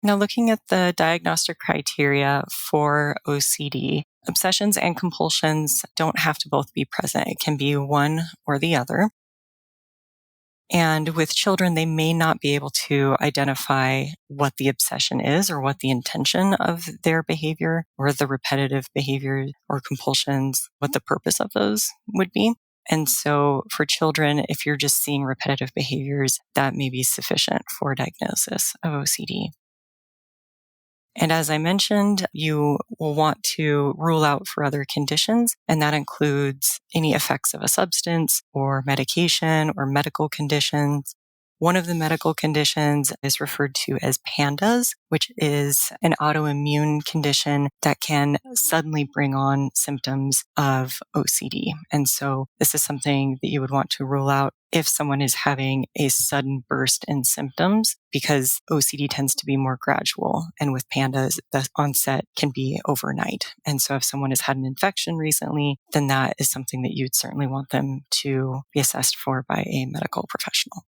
Now, looking at the diagnostic criteria for OCD, obsessions and compulsions don't have to both be present. It can be one or the other. And with children, they may not be able to identify what the obsession is or what the intention of their behavior or the repetitive behavior or compulsions, what the purpose of those would be. And so for children, if you're just seeing repetitive behaviors, that may be sufficient for diagnosis of OCD. And as I mentioned, you will want to rule out for other conditions, and that includes any effects of a substance or medication or medical conditions. One of the medical conditions is referred to as Pandas, which is an autoimmune condition that can suddenly bring on symptoms of OCD. And so this is something that you would want to rule out if someone is having a sudden burst in symptoms, because OCD tends to be more gradual. And with Pandas, the onset can be overnight. And so if someone has had an infection recently, then that is something that you'd certainly want them to be assessed for by a medical professional.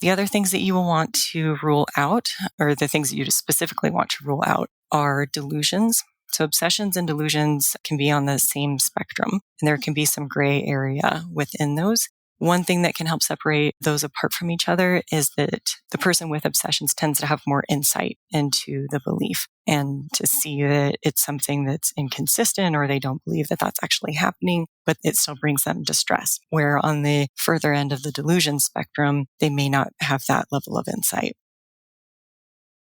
The other things that you will want to rule out, or the things that you specifically want to rule out, are delusions. So obsessions and delusions can be on the same spectrum, and there can be some gray area within those. One thing that can help separate those apart from each other is that the person with obsessions tends to have more insight into the belief and to see that it's something that's inconsistent or they don't believe that that's actually happening, but it still brings them distress. Where on the further end of the delusion spectrum, they may not have that level of insight.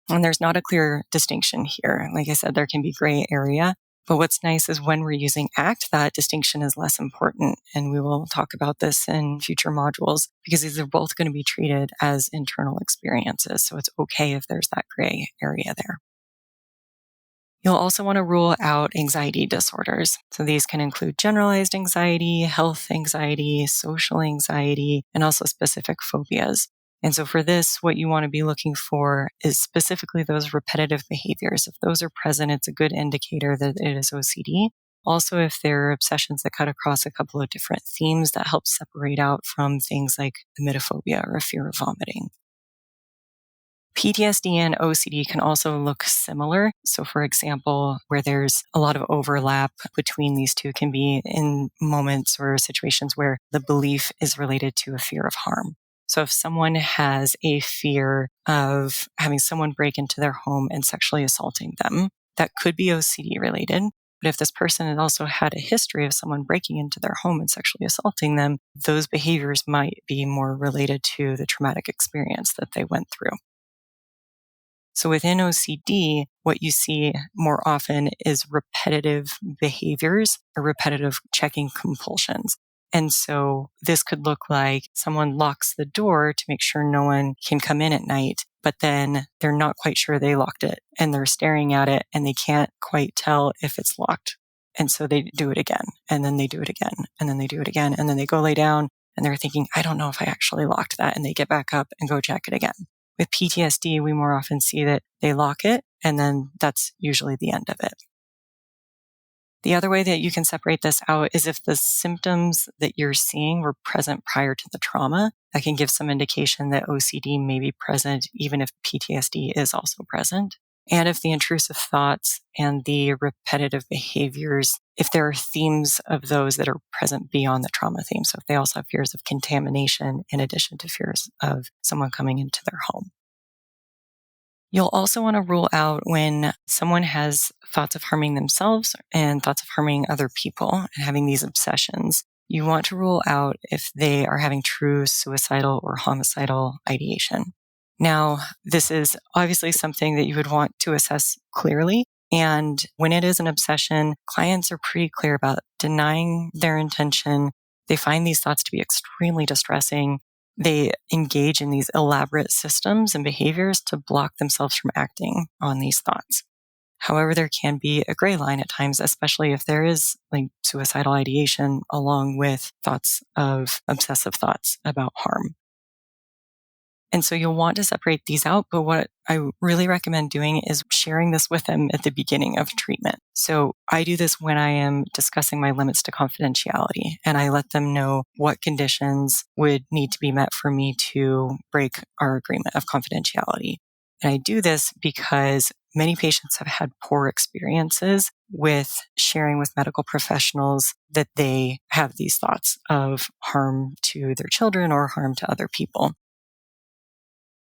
And there's not a clear distinction here. Like I said, there can be gray area. But what's nice is when we're using ACT, that distinction is less important. And we will talk about this in future modules because these are both going to be treated as internal experiences. So it's okay if there's that gray area there. You'll also want to rule out anxiety disorders. So these can include generalized anxiety, health anxiety, social anxiety, and also specific phobias. And so for this, what you want to be looking for is specifically those repetitive behaviors. If those are present, it's a good indicator that it is OCD. Also, if there are obsessions that cut across a couple of different themes, that helps separate out from things like emetophobia or a fear of vomiting. PTSD and OCD can also look similar. So for example, where there's a lot of overlap between these two can be in moments or situations where the belief is related to a fear of harm. So if someone has a fear of having someone break into their home and sexually assaulting them, that could be OCD related. But if this person has also had a history of someone breaking into their home and sexually assaulting them, those behaviors might be more related to the traumatic experience that they went through. So within OCD, what you see more often is repetitive behaviors or repetitive checking compulsions. And so this could look like someone locks the door to make sure no one can come in at night, but then they're not quite sure they locked it and they're staring at it and they can't quite tell if it's locked. And so they do it again, and then they do it again, and then they do it again, and then they go lay down and they're thinking, I don't know if I actually locked that. And they get back up and go check it again. With PTSD, we more often see that they lock it, and then that's usually the end of it. The other way that you can separate this out is if the symptoms that you're seeing were present prior to the trauma. That can give some indication that OCD may be present even if PTSD is also present. And if the intrusive thoughts and the repetitive behaviors, if there are themes of those that are present beyond the trauma theme. So if they also have fears of contamination in addition to fears of someone coming into their home. You'll also want to rule out when someone has thoughts of harming themselves and thoughts of harming other people and having these obsessions. You want to rule out if they are having true suicidal or homicidal ideation. Now, this is obviously something that you would want to assess clearly. And when it is an obsession, clients are pretty clear about denying their intention. They find these thoughts to be extremely distressing. They engage in these elaborate systems and behaviors to block themselves from acting on these thoughts. However, there can be a gray line at times, especially if there is like suicidal ideation along with thoughts of obsessive thoughts about harm. And so you'll want to separate these out. But what I really recommend doing is sharing this with them at the beginning of treatment. So I do this when I am discussing my limits to confidentiality, and I let them know what conditions would need to be met for me to break our agreement of confidentiality. And I do this because many patients have had poor experiences with sharing with medical professionals that they have these thoughts of harm to their children or harm to other people.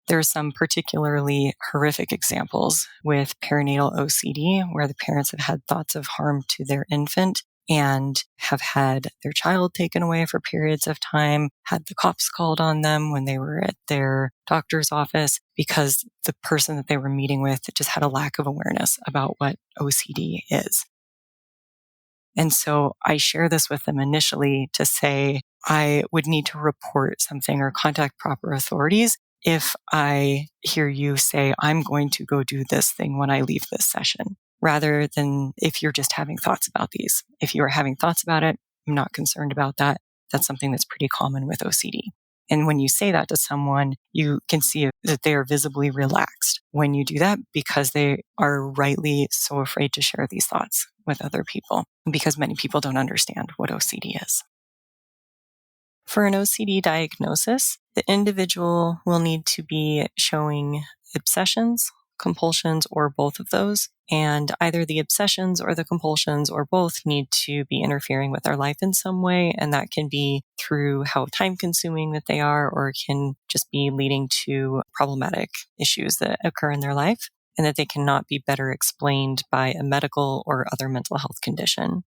There are some particularly horrific examples with perinatal OCD, where the parents have had thoughts of harm to their infant and have had their child taken away for periods of time, had the cops called on them when they were at their doctor's office because the person that they were meeting with just had a lack of awareness about what OCD is. And so I share this with them initially to say, I would need to report something or contact proper authorities if I hear you say, I'm going to go do this thing when I leave this session, rather than if you're just having thoughts about these. If you are having thoughts about it, I'm not concerned about that. That's something that's pretty common with OCD. And when you say that to someone, you can see that they are visibly relaxed when you do that because they are rightly so afraid to share these thoughts with other people because many people don't understand what OCD is. For an OCD diagnosis, the individual will need to be showing obsessions, compulsions, or both of those. And either the obsessions or the compulsions or both need to be interfering with our life in some way. And that can be through how time consuming that they are, or it can just be leading to problematic issues that occur in their life and that they cannot be better explained by a medical or other mental health condition.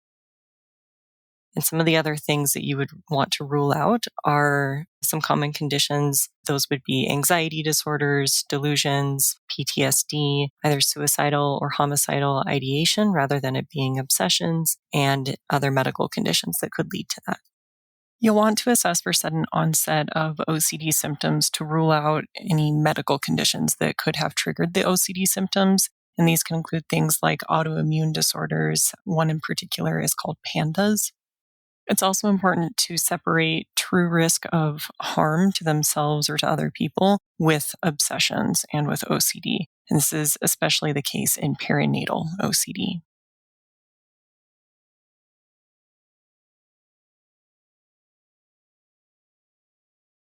And some of the other things that you would want to rule out are some common conditions. Those would be anxiety disorders, delusions, PTSD, either suicidal or homicidal ideation rather than it being obsessions, and other medical conditions that could lead to that. You'll want to assess for sudden onset of OCD symptoms to rule out any medical conditions that could have triggered the OCD symptoms. And these can include things like autoimmune disorders. One in particular is called Pandas. It's also important to separate true risk of harm to themselves or to other people with obsessions and with OCD. And this is especially the case in perinatal OCD.